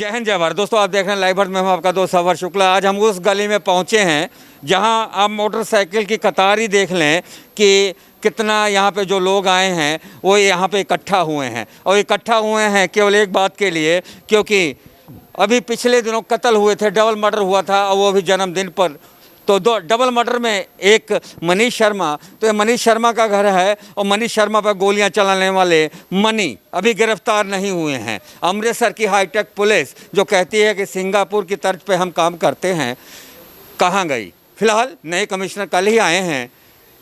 जय हिंद जय भारत। दोस्तों आप देख रहे हैं लाइव भारत में, हम आपका दोस्त अवर शुक्ला। आज हम उस गली में पहुंचे हैं जहां आप मोटरसाइकिल की कतार ही देख लें कि कितना यहाँ पे जो लोग आए हैं वो यहाँ पे इकट्ठा हुए हैं। और इकट्ठा हुए हैं केवल एक बात के लिए, क्योंकि अभी पिछले दिनों कत्ल हुए थे, डबल मर्डर हुआ था, और वो भी जन्मदिन पर। तो दो डबल मर्डर में एक मनीष शर्मा, तो ये मनीष शर्मा का घर है, और मनीष शर्मा पर गोलियां चलाने वाले मनी अभी गिरफ्तार नहीं हुए हैं। अमृतसर की हाईटेक पुलिस जो कहती है कि सिंगापुर की तर्ज पे हम काम करते हैं, कहाँ गई? फिलहाल नए कमिश्नर कल ही आए हैं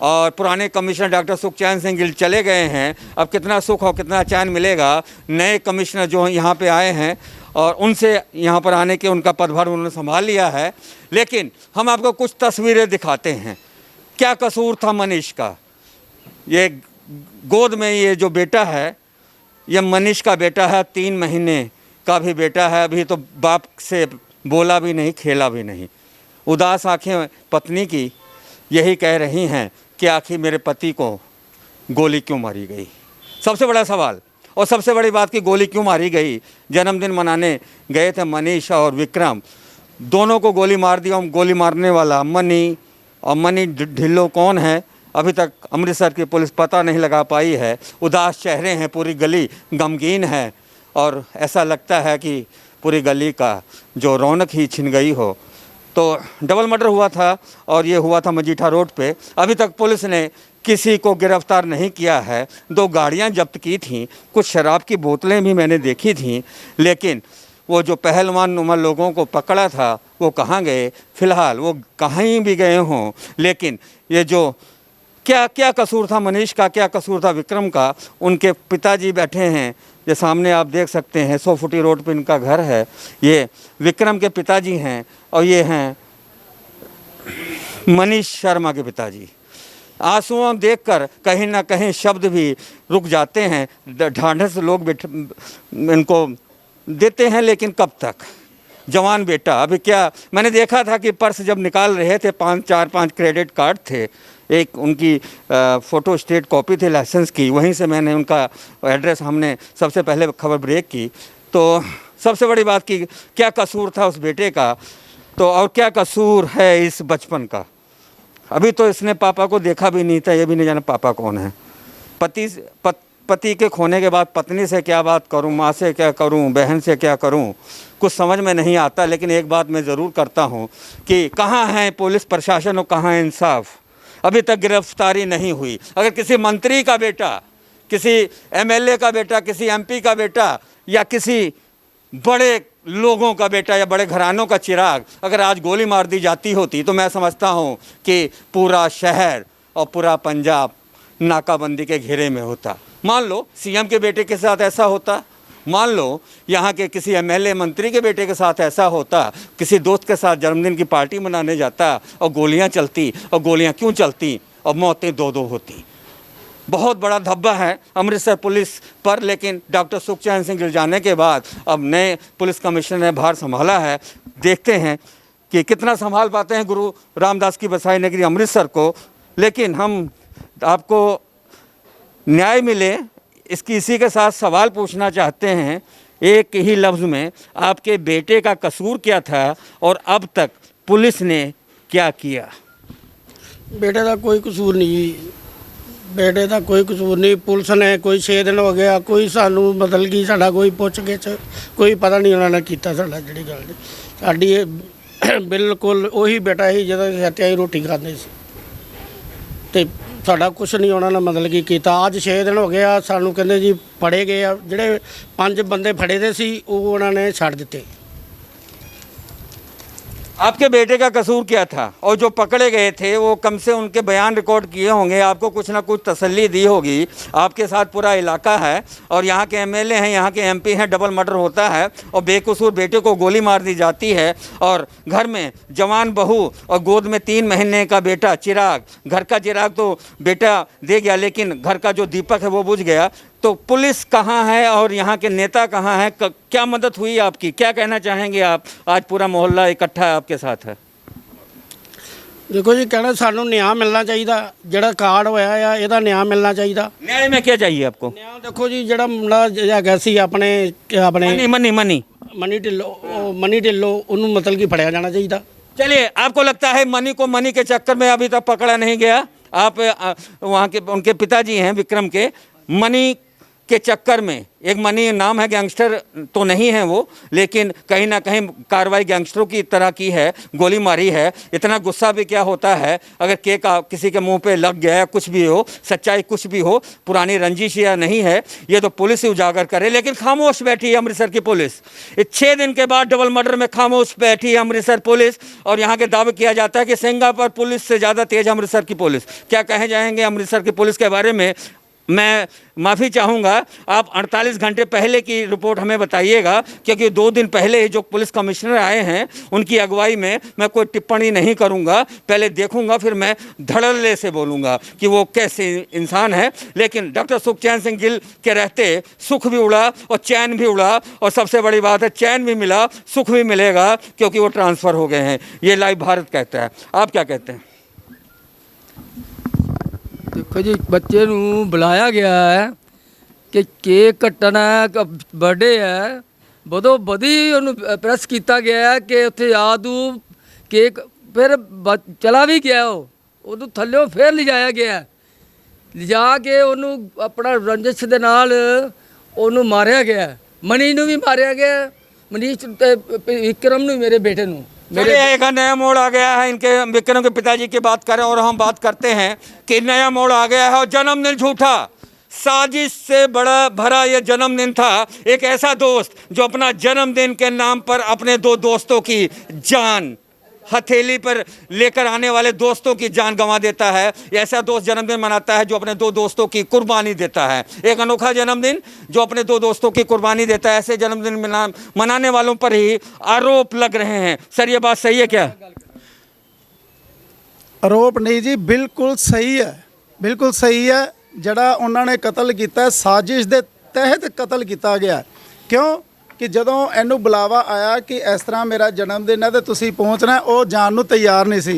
और पुराने कमिश्नर डॉक्टर सुखचैन सिंह गिल चले गए हैं। अब कितना सुख और कितना चैन मिलेगा नए कमिश्नर जो यहाँ पे आए हैं, और उनसे यहाँ पर आने के उनका पदभार उन्होंने संभाल लिया है। लेकिन हम आपको कुछ तस्वीरें दिखाते हैं। क्या कसूर था मनीष का? ये गोद में ये जो बेटा है, ये मनीष का बेटा है, 3 महीने का भी बेटा है। अभी तो बाप से बोला भी नहीं, खेला भी नहीं। उदास आंखें पत्नी की यही कह रही हैं कि आखिर मेरे पति को गोली क्यों मारी गई। सबसे बड़ा सवाल और सबसे बड़ी बात कि गोली क्यों मारी गई। जन्मदिन मनाने गए थे मनीष और विक्रम, दोनों को गोली मार दिया। गोली मारने वाला मनी, और मनी ढिल्लो कौन है अभी तक अमृतसर की पुलिस पता नहीं लगा पाई है। उदास चेहरे हैं, पूरी गली गमगीन है, और ऐसा लगता है कि पूरी गली का जो रौनक ही छिन गई हो। तो डबल मर्डर हुआ था और ये हुआ था मजीठा रोड पे। अभी तक पुलिस ने किसी को गिरफ्तार नहीं किया है। 2 गाड़ियां जब्त की थीं, कुछ शराब की बोतलें भी मैंने देखी थीं, लेकिन वो जो पहलवान नुमा लोगों को पकड़ा था वो कहाँ गए? फिलहाल वो कहीं भी गए हों, लेकिन ये जो क्या कसूर था मनीष का, क्या कसूर था विक्रम का, उनके पिताजी बैठे हैं। ये सामने आप देख सकते हैं, 100 फुटी रोड पे इनका घर है। ये विक्रम के पिताजी हैं और ये हैं मनीष शर्मा के पिताजी। आंसुओं देखकर कहीं ना कहीं शब्द भी रुक जाते हैं। ढांढस लोग इनको देते हैं, लेकिन कब तक? जवान बेटा, अभी क्या मैंने देखा था कि पर्स जब निकाल रहे थे 4-5 क्रेडिट कार्ड थे, एक उनकी फ़ोटो स्टेट कॉपी थी लाइसेंस की, वहीं से मैंने उनका एड्रेस, हमने सबसे पहले खबर ब्रेक की। तो सबसे बड़ी बात कि क्या कसूर था उस बेटे का, तो और क्या कसूर है इस बचपन का। अभी तो इसने पापा को देखा भी नहीं था, ये भी नहीं जाना पापा कौन है। पति के खोने के बाद पत्नी से क्या बात करूं, माँ से क्या करूं, बहन से क्या करूं, कुछ समझ में नहीं आता। लेकिन एक बात मैं ज़रूर करता हूं कि कहाँ है पुलिस प्रशासन और कहाँ है इंसाफ? अभी तक गिरफ्तारी नहीं हुई। अगर किसी मंत्री का बेटा, किसी एमएलए का बेटा, किसी एमपी का बेटा, या किसी बड़े लोगों का बेटा या बड़े घरानों का चिराग अगर आज गोली मार दी जाती होती, तो मैं समझता हूं कि पूरा शहर और पूरा पंजाब नाकाबंदी के घेरे में होता। मान लो सीएम के बेटे के साथ ऐसा होता, मान लो यहाँ के किसी एमएलए मंत्री के बेटे के साथ ऐसा होता, किसी दोस्त के साथ जन्मदिन की पार्टी मनाने जाता और गोलियाँ चलती, और गोलियाँ क्यों चलती और मौतें 2-2 होती। बहुत बड़ा धब्बा है अमृतसर पुलिस पर। लेकिन डॉक्टर सुखचैन सिंह गिल जाने के बाद अब नए पुलिस कमिश्नर ने भार संभाला है। देखते हैं कि कितना संभाल पाते हैं गुरु रामदास की बसाई नगरी अमृतसर को। लेकिन हम आपको न्याय मिले इसी के साथ सवाल पूछना चाहते हैं, एक ही लफ्ज़ में, आपके बेटे का कसूर क्या था और अब तक पुलिस ने क्या किया? बेटे का कोई कसूर नहीं, बेटे का कोई कसूर नहीं। पुलिस ने कोई 6 दिन हो गया, कोई सानू मतलब कि साਡਾ कोई पुछ गिछ कोई पता नहीं उन्होंने किया। साਡਾ ਜਿਹੜੀ ਗੱਲ ਸਾਡੀ बिल्कुल ਉਹੀ बेटा ही ਜਦੋਂ ਹੱਤਿਆ ਹੀ रोटी खाते सी, ਤੇ ਸਾਡਾ ਕੁਛ ਨਹੀਂ ਉਹਨਾਂ ਨੇ मतलब कि ਕੀਤਾ। ਅੱਜ 6 दिन हो गया, सानू ਕਹਿੰਦੇ जी फड़े गए आ, ਜਿਹੜੇ 5 ਬੰਦੇ ਫੜੇ ਦੇ ਸੀ ਉਹ ਉਹਨਾਂ ਨੇ ਛੱਡ ਦਿੱਤੇ। आपके बेटे का कसूर क्या था? और जो पकड़े गए थे वो कम से उनके बयान रिकॉर्ड किए होंगे, आपको कुछ ना कुछ तसल्ली दी होगी। आपके साथ पूरा इलाका है और यहाँ के एमएलए हैं, यहाँ के एमपी हैं। डबल मर्डर होता है और बेकसूर बेटे को गोली मार दी जाती है, और घर में जवान बहू और गोद में 3 महीने का बेटा चिराग। घर का चिराग तो बेटा दे गया, लेकिन घर का जो दीपक है वो बुझ गया। तो पुलिस कहाँ है और यहाँ के नेता कहाँ हैं? क्या मदद हुई आपकी? क्या कहना चाहेंगे आप? आज पूरा मोहल्ला इकट्ठा आपके साथ है। ਦੇਖੋ ਜੀ ਕਹਿਣਾ ਸਾਨੂੰ ਨਿਆਂ ਮਿਲਣਾ ਚਾਹੀਦਾ, ਜਿਹੜਾ ਕਾਰਡ ਹੋਇਆ ਆ ਇਹਦਾ ਨਿਆਂ ਮਿਲਣਾ ਚਾਹੀਦਾ। न्याय में क्या चाहिए आपको? ਨਿਆਂ ਦੇਖੋ ਜੀ ਜਿਹੜਾ ਮੁੰਡਾ ਹੈਗਾ ਸੀ ਆਪਣੇ मनी मनी मनी ਮਨੀ ਢਿੱਲੋਂ ਉਹਨੂੰ ਮਤਲਬ ਕਿ ਫੜਿਆ ਜਾਣਾ ਚਾਹੀਦਾ। चलिए, आपको लगता है मनी को मनी के चक्कर में अभी तक पकड़ा नहीं गया? आप वहाँ के उनके पिताजी हैं विक्रम के, मनी के चक्कर में, एक मनी नाम है, गैंगस्टर तो नहीं है वो, लेकिन कहीं ना कहीं कार्रवाई गैंगस्टरों की तरह की है, गोली मारी है। इतना गुस्सा भी क्या होता है अगर केक किसी के मुंह पे लग गया, कुछ भी हो, सच्चाई कुछ भी हो, पुरानी रंजिश या नहीं है, ये तो पुलिस ही उजागर करे। लेकिन खामोश बैठी है अमृतसर की पुलिस। 6 दिन के बाद डबल मर्डर में खामोश बैठी है अमृतसर पुलिस, और यहाँ के दावे किया जाता है कि सिंगापुर पुलिस से ज़्यादा तेज अमृतसर की पुलिस। क्या कहे जाएंगे अमृतसर की पुलिस के बारे में? मैं माफ़ी चाहूँगा, आप 48 घंटे पहले की रिपोर्ट हमें बताइएगा, क्योंकि 2 दिन पहले ही जो पुलिस कमिश्नर आए हैं उनकी अगुवाई में मैं कोई टिप्पणी नहीं करूँगा। पहले देखूँगा, फिर मैं धड़ल्ले से बोलूँगा कि वो कैसे इंसान है। लेकिन डॉक्टर सुखचैन सिंह गिल के रहते सुख भी उड़ा और चैन भी उड़ा, और सबसे बड़ी बात है चैन भी मिला, सुख भी मिलेगा, क्योंकि वो ट्रांसफ़र हो गए हैं। ये लाइव भारत कहता है। आप क्या कहते हैं? देखो जी, बच्चे ਨੂੰ ਬੁਲਾਇਆ ਗਿਆ ਹੈ ਕਿ ਕੇਕ ਕੱਟਣਾ ਹੈ, ਬਰਥਡੇ ਹੈ, ਬਦੋ ਬਦੀ ਉਹਨੂੰ ਪ੍ਰੈਸ ਕੀਤਾ ਗਿਆ ਹੈ ਕਿ ਉੱਥੇ ਆ ਤੂੰ ਕੇਕ, ਫਿਰ ਚਲਾ ਵੀ ਗਿਆ ਉਹਨੂੰ ਥੱਲਿਓਂ ਫਿਰ ਲਿਜਾਇਆ ਗਿਆ, ਲਿਜਾ ਕੇ ਉਹਨੂੰ ਆਪਣਾ ਰੰਜਿਸ਼ ਦੇ ਨਾਲ ਉਹਨੂੰ ਮਾਰਿਆ ਗਿਆ। ਮਨੀ ਨੂੰ ਵੀ ਮਾਰਿਆ ਗਿਆ, ਮਨੀਸ਼ ਤੇ ਵਿਕਰਮ ਨੂੰ, ਮੇਰੇ ਬੇਟੇ ਨੂੰ। चलिए, एक नया मोड़ आ गया है। इनके विक्रम के पिताजी की बात करें और हम बात करते हैं कि नया मोड़ आ गया है, और जन्मदिन झूठा, साजिश से बड़ा भरा ये जन्मदिन था। एक ऐसा दोस्त जो अपना जन्मदिन के नाम पर अपने 2 दोस्तों की जान, हथेली पर लेकर आने वाले दोस्तों की जान गंवा देता है। ऐसा दोस्त जन्मदिन मनाता है जो अपने 2 दोस्तों की कुर्बानी देता है। एक अनोखा जन्मदिन जो अपने 2 दोस्तों की कुर्बानी देता है। ऐसे जन्मदिन मनाने वालों पर ही आरोप लग रहे हैं। सर, ये बात सही है क्या? आरोप नहीं जी, बिल्कुल सही है, बिल्कुल सही है। जड़ा उन्होंने कतल किया साजिश के तहत कतल किया गया। क्यों कि जदों इनू बुलावा आया कि इस तरह मेरा जन्मदिन है तो तुसी पहुँचना, वो जान नू तैयार नहीं सी,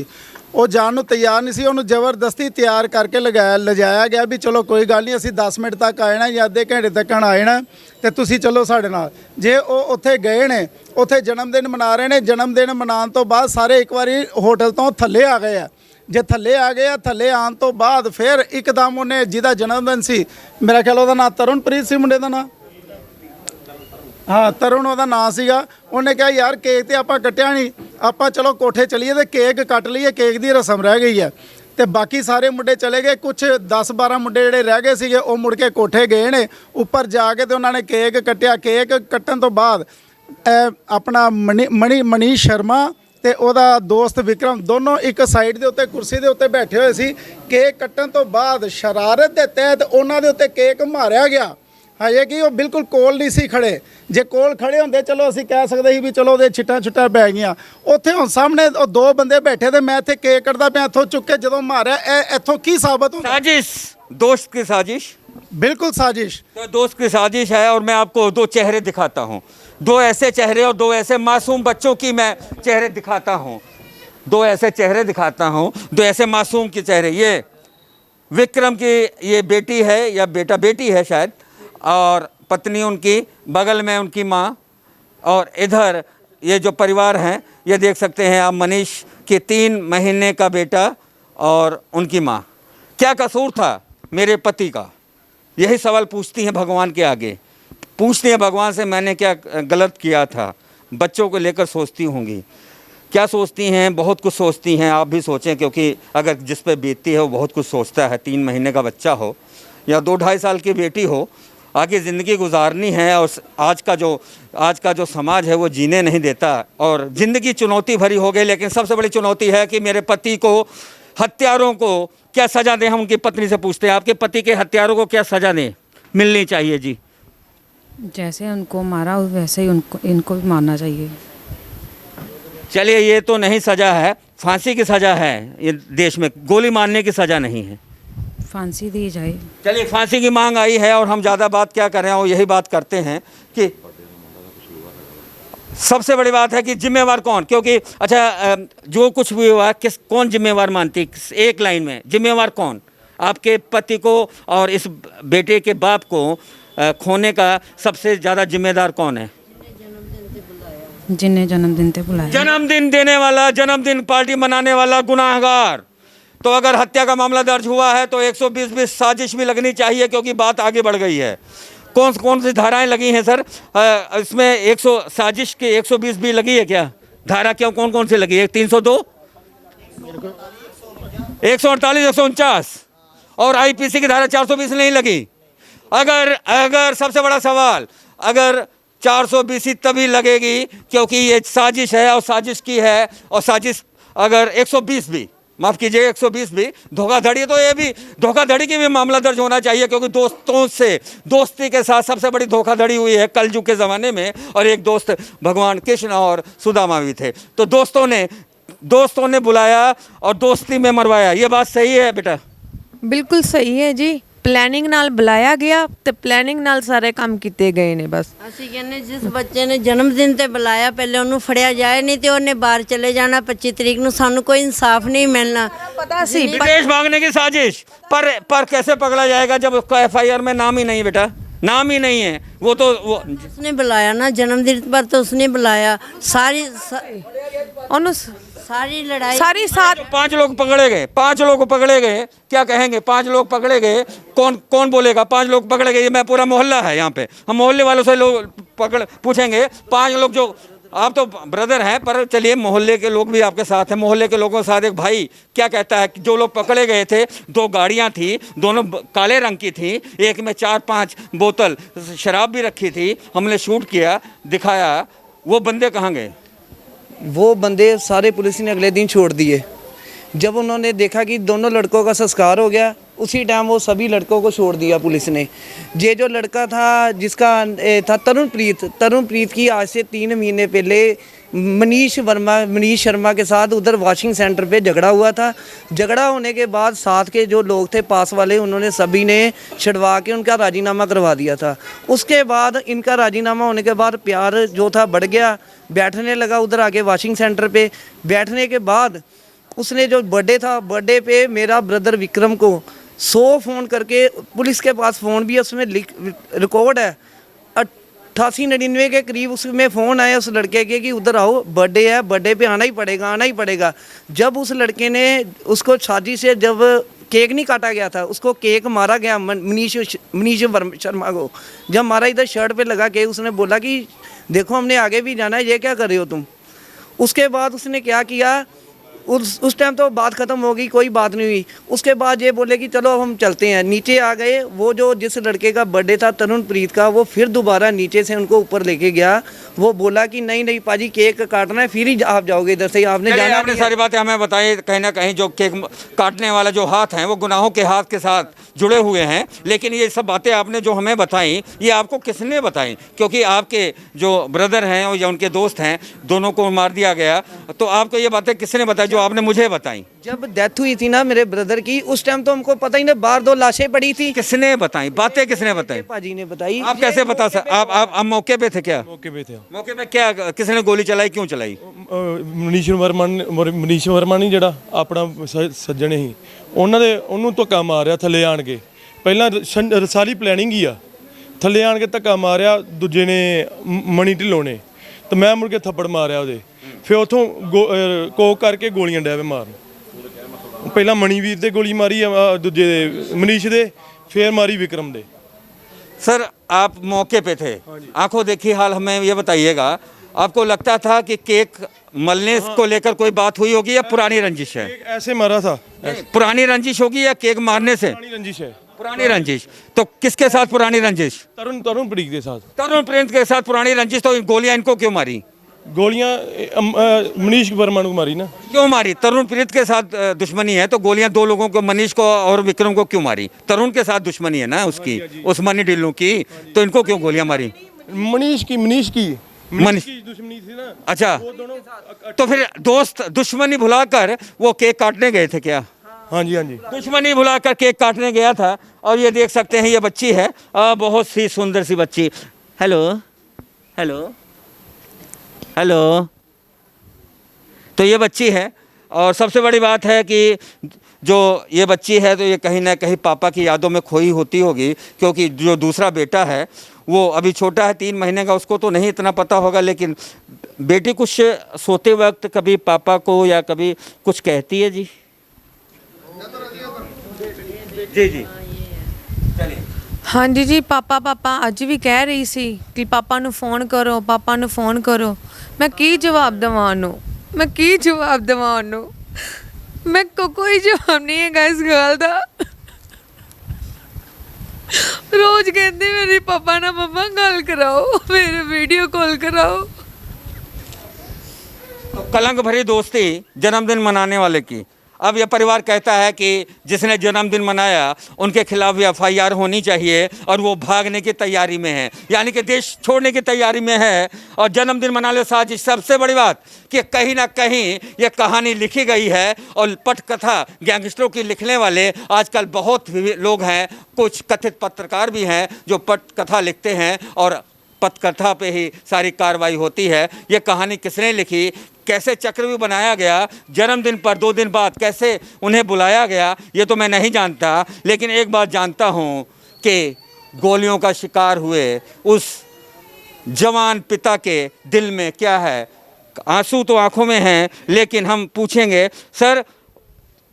वो जान नू तैयार नहीं सी। उन्होंने जबरदस्ती तैयार करके लिजाया गया भी चलो कोई गल नहीं, असीं 10 मिनट तक आए ना या आधे घंटे तक आ जाना तो तुसी चलो साढ़े नाल। जे वो उत्थे गए ने, उत्थे जन्मदिन मना रहे हैं, जन्मदिन मनाने तो बाद सारे एक बारी होटल तो थल्ले आ गए। जे थल्ले आ गए, थल्ले आने तो बाद फिर एकदम उन्हें जिहदा जन्मदिन सी, मेरा ख्याल उहदा नाम तरनप्रीत सी, मुंडे दा नाम, हाँ तरुण ਉਹਦਾ ਨਾਂ ਸੀਗਾ। ਉਹਨੇ ਕਿਹਾ ਯਾਰ ਕੇਕ ਤੇ ਆਪਾਂ ਕੱਟਿਆ ਨਹੀਂ, ਆਪਾਂ ਚਲੋ ਕੋਠੇ ਚਲੀਏ ਤੇ ਕੇਕ ਕੱਟ ਲਈਏ, ਕੇਕ ਦੀ ਰਸਮ ਰਹਿ ਗਈ ਹੈ। ਤੇ ਬਾਕੀ ਸਾਰੇ ਮੁੰਡੇ ਚਲੇ ਗਏ, ਕੁਝ 10-12 ਮੁੰਡੇ ਜਿਹੜੇ ਰਹਿ ਗਏ ਸੀਗੇ ਉਹ ਮੁੜ ਕੇ ਕੋਠੇ ਗਏ ਨੇ। ਉੱਪਰ ਜਾ ਕੇ ਤੇ ਉਹਨਾਂ ਨੇ ਕੇਕ ਕੱਟਿਆ। ਕੇਕ ਕੱਟਣ ਤੋਂ ਬਾਅਦ ਆਪਣਾ ਮਨੀਸ਼ ਸ਼ਰਮਾ ਤੇ ਉਹਦਾ ਦੋਸਤ ਵਿਕਰਮ ਦੋਨੋਂ ਇੱਕ ਸਾਈਡ ਦੇ ਉੱਤੇ ਕੁਰਸੀ ਦੇ ਉੱਤੇ ਬੈਠੇ ਹੋਏ ਸੀ। ਕੇਕ ਕੱਟਣ ਤੋਂ ਬਾਅਦ ਸ਼ਰਾਰਤ ਦੇ ਤਹਿਤ ਉਹਨਾਂ ਦੇ ਉੱਤੇ ਕੇਕ ਮਾਰਿਆ ਗਿਆ। ਹਜੇ ਕਿ ਉਹ ਬਿਲਕੁਲ ਕੋਲ ਨਹੀਂ ਸੀ ਖੜੇ। ਜੇ ਕੋਲ ਖੜੇ ਹੁੰਦੇ ਚਲੋ ਅਸੀਂ ਕਹਿ ਸਕਦੇ ਸੀ ਵੀ ਚਲੋ ਉਹਦੇ ਛਿੱਟਾਂ ਪੈ ਗਈਆਂ। ਉੱਥੇ ਹੁਣ ਸਾਹਮਣੇ ਉਹ 2 ਬੰਦੇ ਬੈਠੇ ਤੇ ਮੈਂ ਇੱਥੇ ਕੇਕ ਕੱਟਦਾ ਪਿਆ, ਇੱਥੋਂ ਚੁੱਕ ਕੇ ਜਦੋਂ ਮਾਰਿਆ, ਇਹ ਇੱਥੋਂ ਕੀ ਸਾਬਤ ਹੁੰਦਾ? साजिश, दोस्त की साजिश, बिल्कुल साजिश। तो दोस्त की साजिश है। और मैं आपको 2 चेहरे दिखाता हूँ, 2 ऐसे चेहरे और 2 ऐसे मासूम बच्चों की मैं चेहरे दिखाता हूँ। 2 ऐसे चेहरे दिखाता हूँ, 2 ऐसे मासूम के चेहरे। ये विक्रम की ये बेटी है या बेटी है शायद, और पत्नी उनकी, बगल में उनकी माँ, और इधर ये जो परिवार हैं ये देख सकते हैं आप, मनीष के 3 महीने का बेटा और उनकी माँ। क्या कसूर था मेरे पति का? यही सवाल पूछती हैं भगवान के आगे, पूछती हैं भगवान से मैंने क्या गलत किया था। बच्चों को लेकर सोचती होंगी, क्या सोचती हैं? बहुत कुछ सोचती हैं। आप भी सोचें, क्योंकि अगर जिस पे बीतती है वो बहुत कुछ सोचता है। 3 महीने का बच्चा हो या 2-2.5 साल की बेटी हो, आगे ज़िंदगी गुजारनी है। और आज का जो समाज है वो जीने नहीं देता, और ज़िंदगी चुनौती भरी हो गई। लेकिन सबसे बड़ी चुनौती है कि मेरे पति को, हत्यारों को क्या सज़ा दें। हम उनकी पत्नी से पूछते हैं, आपके पति के हत्यारों को क्या सज़ा दें मिलनी चाहिए? जी, जैसे उनको मारा वैसे ही इनको भी मारना चाहिए। चलिए, ये तो नहीं सज़ा है, फांसी की सज़ा है ये देश में, गोली मारने की सज़ा नहीं है। फांसी दी जाए। चलिए, फांसी की मांग आई है, और हम ज़्यादा बात क्या कर रहे हैं, और यही बात करते हैं कि सबसे बड़ी बात है कि जिम्मेवार कौन, क्योंकि अच्छा जो कुछ भी हुआ कौन जिम्मेवार मानती, एक लाइन में जिम्मेवार कौन, आपके पति को और इस बेटे के बाप को खोने का सबसे ज़्यादा जिम्मेदार कौन है? जिन्हें जन्मदिन पे बुलाया। जन्मदिन देने वाला, जन्मदिन पार्टी मनाने वाला गुनाहगार। तो अगर हत्या का मामला दर्ज हुआ है तो 120 साजिश भी लगनी चाहिए, क्योंकि बात आगे बढ़ गई है। कौन सी धाराएं लगी हैं सर इसमें? 100 साजिश के 120 भी लगी है क्या धारा? क्यों, कौन सी लगी है? 302, 148, 149 और आईपीसी की धारा 420 नहीं लगी। अगर सबसे बड़ा सवाल, अगर 420 तभी लगेगी क्योंकि ये साजिश है और साजिश की है, और साजिश अगर 120 भी, माफ़ कीजिए 120 भी धोखाधड़ी है, तो ये भी धोखाधड़ी की भी मामला दर्ज होना चाहिए, क्योंकि दोस्तों से दोस्ती के साथ सबसे बड़ी धोखाधड़ी हुई है कलयुग के ज़माने में। और एक दोस्त भगवान कृष्ण और सुदामा भी थे, तो दोस्तों ने बुलाया और दोस्ती में मरवाया। ये बात सही है बेटा? बिल्कुल सही है जी। ਪਲੈਨਿੰਗ ਨਾਲ ਬੁਲਾਇਆ ਗਿਆ ਤੇ ਪਲੈਨਿੰਗ ਨਾਲ ਸਾਰੇ ਕੰਮ ਕੀਤੇ ਗਏ ਨੇ ਬਸ। ਅਸੀਂ ਕਹਿੰਦੇ ਜਿਸ ਬੱਚੇ ਨੇ ਜਨਮ ਦਿਨ ਤੇ ਬੁਲਾਇਆ ਪਹਿਲੇ ਉਹਨੂੰ ਫੜਿਆ ਜਾਏ, ਨਹੀਂ ਤੇ ਉਹਨੇ ਬਾਹਰ ਚਲੇ ਜਾਣਾ 25 ਤਰੀਕ ਨੂੰ, ਸਾਨੂੰ ਕੋਈ ਇਨਸਾਫ नहीं मिलना। ਪਤਾ ਸੀ विदेश भागने की साजिश पर कैसे पकड़ा जाएगा जब उसका FIR में नाम ही नहीं बेटा, नाम ही नहीं है। वो उसने बुलाया ना जन्मदिन पर, तो उसने बुलाया। ਉਹਨੂੰ सारी लड़ाई ਸਾਰੀ ਸਾਥ 5 लोग पकड़े गए, क्या कहेंगे? 5 लोग पकड़े गए, कौन बोलेगा? 5 लोग पकड़े गए, ये मैं पूरा मोहल्ला है यहाँ पे, हम मोहल्ले वालों से लोग पूछेंगे। 5 लोग जो, आप तो ब्रदर हैं, पर चलिए मोहल्ले के लोग भी आपके साथ हैं, मोहल्ले के लोगों के साथ एक भाई क्या कहता है कि जो लोग पकड़े गए थे, 2 गाड़ियाँ थी, दोनों काले रंग की थी, एक में 4-5 बोतल शराब भी रखी थी, हमने शूट किया, दिखाया, वो बंदे कहाँ गए? वो बंदे सारे पुलिस ने अगले दिन छोड़ दिए। जब उन्होंने देखा कि दोनों लड़कों का संस्कार हो गया, उसी टाइम वो सभी लड़कों को छोड़ दिया पुलिस ने। ये जो लड़का था जिसका था तरुणप्रीत की आज से 3 महीने पहले मनीष शर्मा के साथ उधर वॉशिंग सेंटर पे झगड़ा हुआ था। झगड़ा होने के बाद साथ के जो लोग थे पास वाले, उन्होंने सभी ने छुड़वा के उनका राजीनामा करवा दिया था। उसके बाद इनका राजीनामा होने के बाद प्यार जो था बढ़ गया, बैठने लगा उधर आके वॉशिंग सेंटर पे। बैठने के बाद उसने जो बर्थडे था, बर्थडे पे मेरा ब्रदर विक्रम को 100 फ़ोन करके, पुलिस के पास फ़ोन भी है, उसमें रिकॉर्ड है, 88-99 के करीब उसमें फ़ोन आया उस लड़के के कि उधर आओ, बर्थडे है, बर्थडे पे आना ही पड़ेगा। जब उस लड़के ने उसको शादी से जब केक नहीं काटा गया था, उसको केक मारा गया मनीष शर्मा को, जब मारा इधर शर्ट पे लगा के, उसने बोला कि देखो हमने आगे भी जाना है, ये क्या कर रहे हो तुम। उसके बाद उसने क्या किया, उस टाइम तो बात ख़त्म हो गई, कोई बात नहीं हुई। उसके बाद ये बोले कि चलो अब हम चलते हैं। नीचे आ गए, वो जो जिस लड़के का बर्थडे था तरुणप्रीत का, वो फिर दोबारा नीचे से उनको ऊपर लेके गया। वो बोला कि नहीं पाजी केक काटना है, फिर ही आप जाओगे इधर से, आपने जाना। आपने सारी बातें हमें बताई, कहीं ना कहीं जो केक काटने वाला जो हाथ हैं वो गुनाहों के हाथ के साथ जुड़े हुए हैं। लेकिन ये सब बातें आपने जो हमें बताई, ये आपको किसने बताई? क्योंकि आपके जो ब्रदर हैं और या उनके दोस्त हैं, दोनों को मार दिया गया, तो आपको ये बातें किसने बताई जो आपने मुझे बताई? जब डेथ हुई थी ना मेरे ब्रदर की, उस टाइम तो हमको पता ही नहीं, बाहर 2 लाशें पड़ी थी। किसने बताई बातें, किसने बताई? पाजी ने बताई। आप कैसे बता सकते? आप मौके पे थे क्या? मौके पे थे। मौके पे क्या, किसने गोली चलाई, क्यों चलाई? ਮਨੀਸ਼ ਵਰਮਾ ਨਹੀਂ ਜਿਹੜਾ ਆਪਣਾ ਸੱਜਣ ਸੀ, ਉਹਨੂੰ ਧੱਕਾ ਮਾਰਿਆ ਥੱਲੇ ਆਣ ਕੇ। ਪਹਿਲਾਂ ਸਾਰੀ ਪਲੈਨਿੰਗ ਹੀ ਆ, ਥੱਲੇ ਆਣ ਕੇ ਧੱਕਾ ਮਾਰਿਆ ਦੂਜੇ ਨੇ, ਮਣੀ ਢਿੱਲੋਂ ਨੇ, ਤੇ ਮੈਂ ਮੁੜ ਕੇ ਥੱਪੜ ਮਾਰਿਆ ਉਹਦੇ। ਫਿਰ ਉੱਥੋਂ ਕੋਕ ਕਰਕੇ ਗੋਲੀਆਂ ਡਿਆ ਵੇ ਮਾਰਨ। ਪਹਿਲਾਂ ਮਣੀਵੀਰ ਦੇ ਗੋਲੀ ਮਾਰੀ, ਦੂਜੇ ਮਨੀਸ਼ ਦੇ, ਫਿਰ ਮਾਰੀ ਵਿਕਰਮ ਦੇ। सर आप मौके पे थे, आंखों देखी हाल हमें ये बताइएगा, आपको लगता था कि केक मलने को लेकर कोई बात हुई होगी या पुरानी रंजिश है? ऐसे मारा था, पुरानी रंजिश होगी या केक मारने से? पुरानी रंजिश है। पुरानी रंजिश। तो किसके साथ पुरानी रंजिश? तरुणप्रीत के साथ। तरुणप्रीत के साथ पुरानी रंजिश, तो गोलियां इनको क्यों मारी? गोलियां मनीष वर्मा को मारी ना। क्यों मारी? तरुणप्रीत के साथ दुश्मनी है, तो गोलियां 2 लोगों को, मनीष को और विक्रम को क्यों मारी? तरुण के साथ दुश्मनी है ना उसकी, उस मनी ढिल्लों की, तो इनको क्यों गोलियां मारी? मनीष की दुश्मनी थी ना। अच्छा, तो फिर दोस्त दुश्मनी भुलाकर वो केक काटने गए थे क्या? हाँ जी। दुश्मनी भुलाकर केक काटने गया था। और ये देख सकते हैं, ये बच्ची है, बहुत सी सुंदर सी बच्ची। Hello, hello. तो ये बच्ची है और सबसे बड़ी बात है कि जो ये बच्ची है तो ये कहीं ना कहीं पापा की यादों में खोई होती होगी, क्योंकि जो दूसरा बेटा है वो अभी छोटा है 3 महीने का, उसको तो नहीं इतना पता होगा, लेकिन बेटी कुछ सोते वक्त कभी पापा को या कभी कुछ कहती है जी? जी जी चलिए। हाँ जी जी, पापा पापा ਅੱਜ ਵੀ ਕਹਿ ਰਹੀ ਸੀ ਕਿ ਪਾਪਾ ਨੂੰ ਫੋਨ ਕਰੋ, ਪਾਪਾ ਨੂੰ ਫੋਨ ਕਰੋ। ਮੈਂ ਕੀ ਜਵਾਬ ਦੇਵਾਂ ਉਹਨੂੰ? ਮੈਂ ਕੀ ਜਵਾਬ ਦੇਵਾਂ ਉਹਨੂੰ? ਮੈਂ ਕੋਈ ਜਵਾਬ ਨਹੀਂ ਹੈਗਾ ਇਸ ਗੱਲ ਦਾ। ਰੋਜ਼ ਕਹਿੰਦੇ ਮੇਰੇ ਪਾਪਾ ਨਾਲ ਮੰਮਾ ਗੱਲ ਕਰਾਓ, ਮੇਰੇ वीडियो कॉल कराओ। तो कलंक भरी दोस्ती जन्मदिन मनाने वाले की। अब यह परिवार कहता है कि जिसने जन्मदिन मनाया उनके खिलाफ भी एफआईआर होनी चाहिए और वो भागने की तैयारी में है, यानी कि देश छोड़ने की तैयारी में है। और जन्मदिन मनाने साजिश, सबसे बड़ी बात कि कहीं ना कहीं ये कहानी लिखी गई है और पटकथा गैंगस्टरों की लिखने वाले आजकल बहुत लोग हैं, कुछ कथित पत्रकार भी हैं जो पटकथा लिखते हैं और पटकथा पे ही सारी कार्रवाई होती है। ये कहानी किसने लिखी, कैसे चक्रव्यूह बनाया गया, जन्मदिन पर 2 दिन बाद कैसे उन्हें बुलाया गया, ये तो मैं नहीं जानता। लेकिन एक बात जानता हूँ कि गोलियों का शिकार हुए उस जवान पिता के दिल में क्या है। आंसू तो आंखों में हैं, लेकिन हम पूछेंगे सर,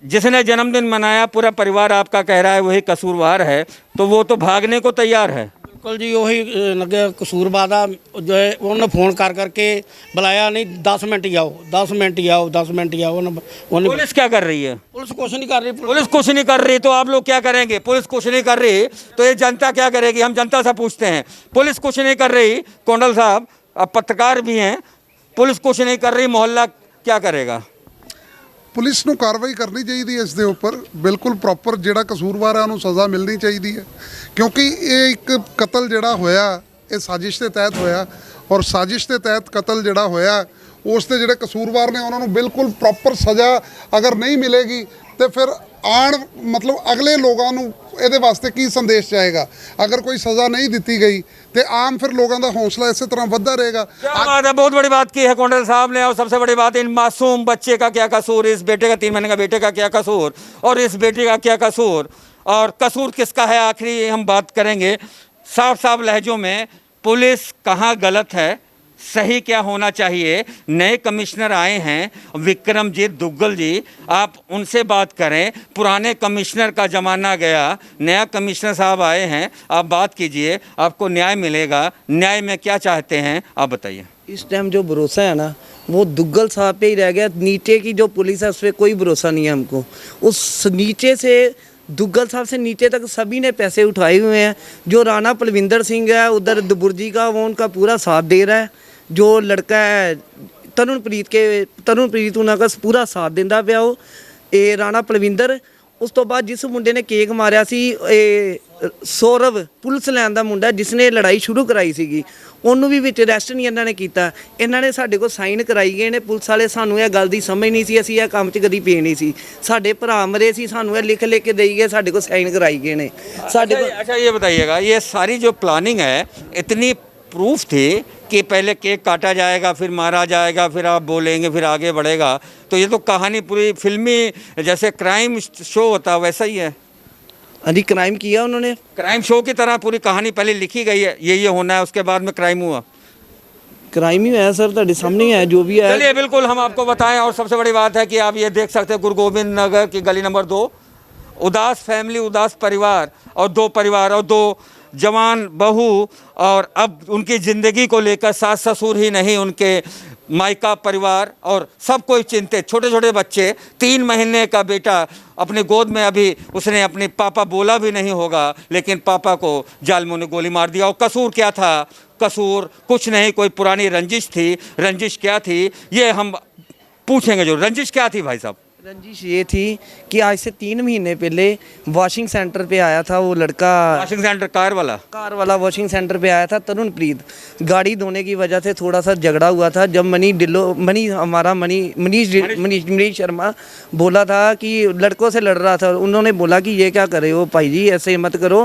जिसने जन्मदिन मनाया पूरा परिवार आपका कह रहा है वही कसूरवार है, तो वो तो भागने को तैयार है। बिल्कुल जी, वही लगे कसूरबाद आ जो है। उन्होंने फ़ोन कर करके बुलाया, नहीं 10 मिनट ही आओ, 10 मिनट ही आओ, 10 मिनट ही आओ। उन्होंने पुलिस क्या कर रही है? पुलिस कुछ नहीं कर रही। पुलिस कुछ नहीं कर रही तो आप लोग क्या करेंगे? पुलिस कुछ नहीं कर रही तो ये जनता क्या करेगी? हम जनता से पूछते हैं। पुलिस कुछ नहीं कर रही, कोंडल साहब आप पत्रकार भी हैं, पुलिस कुछ नहीं कर रही, मोहल्ला क्या करेगा? ਪੁਲਿਸ ਨੂੰ ਕਾਰਵਾਈ ਕਰਨੀ ਚਾਹੀਦੀ ਹੈ ਇਸ ਦੇ ਉੱਪਰ। ਬਿਲਕੁਲ ਪ੍ਰੋਪਰ ਜਿਹੜਾ ਕਸੂਰਵਾਰ ਹੈ ਉਹਨੂੰ ਸਜ਼ਾ ਮਿਲਣੀ ਚਾਹੀਦੀ ਹੈ, ਕਿਉਂਕਿ ਇਹ ਇੱਕ ਕਤਲ ਜਿਹੜਾ ਹੋਇਆ ਇਹ ਸਾਜ਼ਿਸ਼ ਦੇ ਤਹਿਤ ਹੋਇਆ, ਔਰ ਸਾਜ਼ਿਸ਼ ਦੇ ਤਹਿਤ ਕਤਲ ਜਿਹੜਾ ਹੋਇਆ ਉਸ ਦੇ ਜਿਹੜੇ ਕਸੂਰਵਾਰ ਨੇ ਉਹਨਾਂ ਨੂੰ ਬਿਲਕੁਲ ਪ੍ਰੋਪਰ ਸਜ਼ਾ ਅਗਰ ਨਹੀਂ ਮਿਲੇਗੀ ਤੇ ਫਿਰ ਆਣ ਮਤਲਬ ਅਗਲੇ ਲੋਕਾਂ ਨੂੰ ਇਹਦੇ ਵਾਸਤੇ ਕੀ ਸੰਦੇਸ਼ ਜਾਏਗਾ। ਅगर कोई सज़ा नहीं दी गई तो आम फिर लोगों का हौसला इसी तरह बढ़ता रहेगा। क्या बात है, बहुत बड़ी बात की है कोंडल साहब ने। और सबसे बड़ी बात, इन मासूम बच्चे का क्या कसूर, इस बेटे का 3 महीने का बेटे का क्या कसूर और इस बेटी का क्या कसूर, और कसूर किसका है आखिरी हम बात करेंगे साफ साफ लहजों में। पुलिस कहाँ गलत है, सही क्या होना चाहिए? नए कमिश्नर आए हैं विक्रमजीत दुग्गल जी, आप उनसे बात करें। पुराने कमिश्नर का ज़माना गया, नया कमिश्नर साहब आए हैं, आप बात कीजिए, आपको न्याय मिलेगा। न्याय में क्या चाहते हैं आप बताइए। इस टाइम जो भरोसा है ना वो दुग्गल साहब पे ही रह गया। नीचे की जो पुलिस है उस पर कोई भरोसा नहीं है हमको। उस नीचे से दुग्गल साहब से नीचे तक सभी ने पैसे उठाए हुए हैं। जो राणा पलविंदर सिंह है उधर दुबुर्जी का, वो उनका पूरा साथ दे रहा है। जो लड़का है तरुणप्रीत उनका पूरा साथ देंदा पिया वो ये राणा पलविंदर। उस तो बाद जिस मुंडे ने केक मारिया सी सौरभ पुलिस लैन ਦਾ ਮੁੰਡਾ जिसने लड़ाई शुरू कराई ਸੀਗੀ, ਉਹਨੂੰ ਵੀ ਵਿੱਚ ਅਰੈਸਟ ਨਹੀਂ ਇਹਨਾਂ ਨੇ ਕੀਤਾ। ਇਹਨਾਂ ਨੇ ਸਾਡੇ ਕੋਲ ਸਾਈਨ ਕਰਾਈ ਗਏ ਨੇ ਪੁਲਿਸ ਵਾਲੇ। ਸਾਨੂੰ ਇਹ ਗੱਲ ਦੀ ਸਮਝ ਨਹੀਂ ਸੀ, ਅਸੀਂ ਇਹ ਕੰਮ 'ਚ ਕਦੀ ਪਏ ਨਹੀਂ ਸੀ। ਸਾਡੇ ਭਰਾ ਮਰੇ ਸੀ, ਸਾਨੂੰ ਇਹ ਲਿਖ ਕੇ ਦੇਈ ਗਏ, ਸਾਡੇ ਕੋਲ ਸਾਈਨ ਕਰਾਈ ਗਏ ਨੇ ਸਾਡੇ ਕੋਲ। अच्छा ये बताइएगा, ये सारी जो प्लानिंग है, इतनी प्रूफ थी कि पहले केक काटा जाएगा, फिर मारा जाएगा, फिर आप बोलेंगे, फिर आगे बढ़ेगा, तो ये तो कहानी पूरी फिल्मी जैसे क्राइम शो होता वैसा ही है। अभी क्राइम किया उन्होंने, क्राइम शो की तरह पूरी कहानी पहले लिखी गई है, ये होना है, उसके बाद में क्राइम हुआ। क्राइम ही है सर, ਤੁਹਾਡੇ सामने है जो भी है। चलिए बिल्कुल हम आपको बताएं। और सबसे बड़ी बात है कि आप ये देख सकते हैं गुरु गोविंद नगर की गली नंबर 2, उदास फैमिली, उदास परिवार और 2 परिवार और 2 जवान बहू, और अब उनकी ज़िंदगी को लेकर सास ससुर ही नहीं, उनके मायका परिवार और सब कोई चिंतित। छोटे छोटे बच्चे, 3 महीने का बेटा अपनी गोद में, अभी उसने अपने पापा बोला भी नहीं होगा, लेकिन पापा को जालमों ने गोली मार दिया। और कसूर क्या था? कसूर कुछ नहीं, कोई पुरानी रंजिश थी। रंजिश क्या थी ये हम पूछेंगे। जो रंजिश क्या थी भाई साहब? रंजिश ये थी कि आज से 3 महीने पहले वॉशिंग सेंटर पे आया था वो लड़का, वॉशिंग सेंटर कार वाला वॉशिंग सेंटर पे आया था तरुणप्रीत। गाड़ी धोने की वजह से थोड़ा सा झगड़ा हुआ था। जब मनीष शर्मा बोला था कि लड़कों से लड़ रहा था, उन्होंने बोला कि ये क्या कर रहे हो भाई जी, ऐसे मत करो,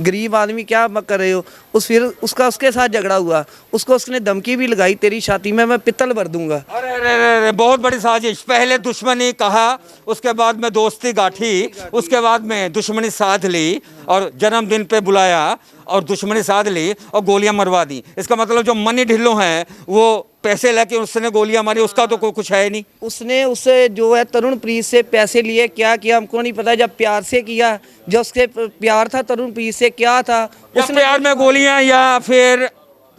गरीब आदमी क्या कर रहे हो। फिर उसका उसके साथ झगड़ा हुआ, उसको उसने धमकी भी लगाई, तेरी छाती में मैं पित्तल भर दूंगा। अरे अरे अरे अरे, बहुत बड़ी साजिश। पहले दुश्मनी कहा, उसके बाद में दोस्ती गाठी, उसके बाद में दुश्मनी साध ली और जन्मदिन पे बुलाया और दुश्मनी साध ली और गोलियां मरवा दी। इसका मतलब जो मनी ढिल्लो हैं वो पैसे लेके उसने गोलियां मारी, उसका तो कोई कुछ है नहीं। उसने उससे जो है तरुणप्रीत से पैसे लिए, क्या किया हमको नहीं पता। जब प्यार से किया, जो उसके प्यार था तरुणप्रीत से, क्या था उसने प्यार में गोलियां या फिर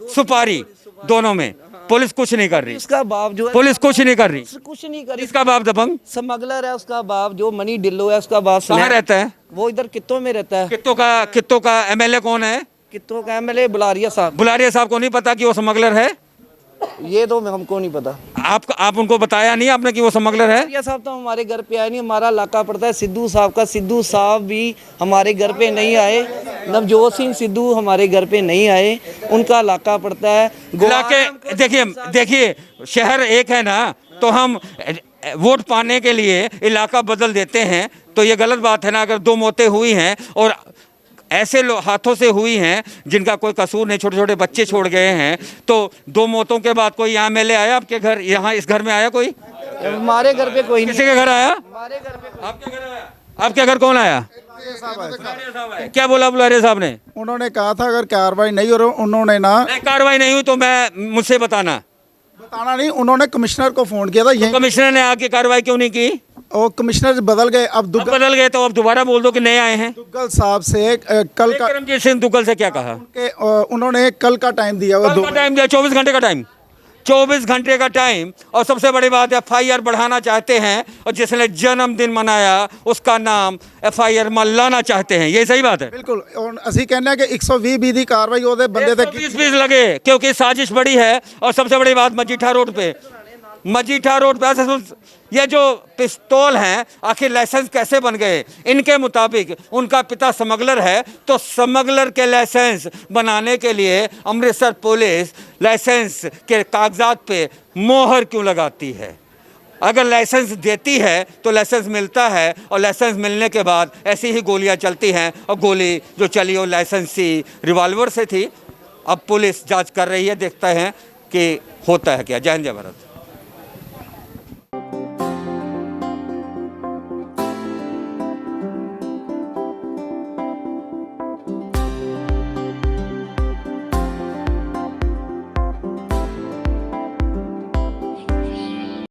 सुपारी, दोनों में पुलिस कुछ नहीं कर रही। उसका बाप जो है पुलिस कुछ नहीं कर रही। कुछ नहीं करी। इसका बाप दबंग स्मगलर है उसका बाप, जो मनी ढिल्लो है उसका बाप। कहाँ रहता है? वो इधर कित्तों में रहता है। कित्तों का एमएलए कौन है? कित्तों का एमएलए बुलारिया साहब। बुलारिया साहब को नहीं पता कि वो स्मगलर है? ये तो हमको नहीं पता। आप उनको बताया नहीं आपने कि वो स्मगलर है? बुलारिया साहब तो हमारे घर पे आए नहीं, हमारा इलाका पड़ता है सिद्धू साहब का। सिद्धू साहब भी हमारे घर पे नहीं आए, नवजोत सिंह सिद्धू हमारे घर पे नहीं आए, उनका इलाका पड़ता है इलाके। देखिए शहर एक है ना, तो हम वोट पाने के लिए इलाका बदल देते हैं, तो ये गलत बात है ना। अगर 2 मौतें हुई हैं और ऐसे हाथों से हुई हैं जिनका कोई कसूर नहीं, छोटे छोटे बच्चे छोड़ गए हैं, तो 2 मौतों के बाद कोई यहाँ एमएलए आया आपके घर? यहाँ इस घर में आया कोई? हमारे घर पे कोई नहीं। किसी के घर आया? हमारे घर पे आपके घर आया? आपके घर कौन आया? क्या बोला बुलारिया साहब ने? उन्होंने कहा था अगर कार्रवाई नहीं हो रही, उन्होंने ना नहीं, कार्रवाई नहीं हुई तो मुझसे बताना नहीं, उन्होंने कमिश्नर को फोन किया था। यही कमिश्नर ने आके कार्रवाई क्यों नहीं की? और कमिश्नर बदल गए। अब अब बदल गए तो अब दोबारा बोल दो कि नए आए हैं। दुग्गल साहब से कल का करमजीत सिंह दुग्गल से क्या कहा? उन्होंने कल का टाइम दिया। वो कल का टाइम दिया, 24 घंटे का टाइम, 24 घंटे का टाइम। और सबसे बड़ी बात है FIR बढ़ाना चाहते हैं और जिसने जन्मदिन मनाया उसका नाम FIR में लाना चाहते हैं। ये सही बात है? बिल्कुल। ਅਸੀਂ ਕਹਿੰਦੇ ਕਿ 120 ਬੀ ਦੀ ਕਾਰਵਾਈ ਉਹਦੇ ਬੰਦੇ ਤੇ 120 लगे क्योंकि साजिश बड़ी है। और सबसे बड़ी बात मजीठा रोड पे ये जो पिस्तौल हैं आखिर लाइसेंस कैसे बन गए? इनके मुताबिक उनका पिता स्मगलर है, तो स्मगलर के लाइसेंस बनाने के लिए अमृतसर पुलिस लाइसेंस के कागजात पे मोहर क्यों लगाती है? अगर लाइसेंस देती है तो लाइसेंस मिलता है, और लाइसेंस मिलने के बाद ऐसी ही गोलियां चलती हैं। और गोली जो चली वो लाइसेंसी रिवॉल्वर से थी। अब पुलिस जांच कर रही है, देखते हैं कि होता है क्या। जय हिंद जय भारत।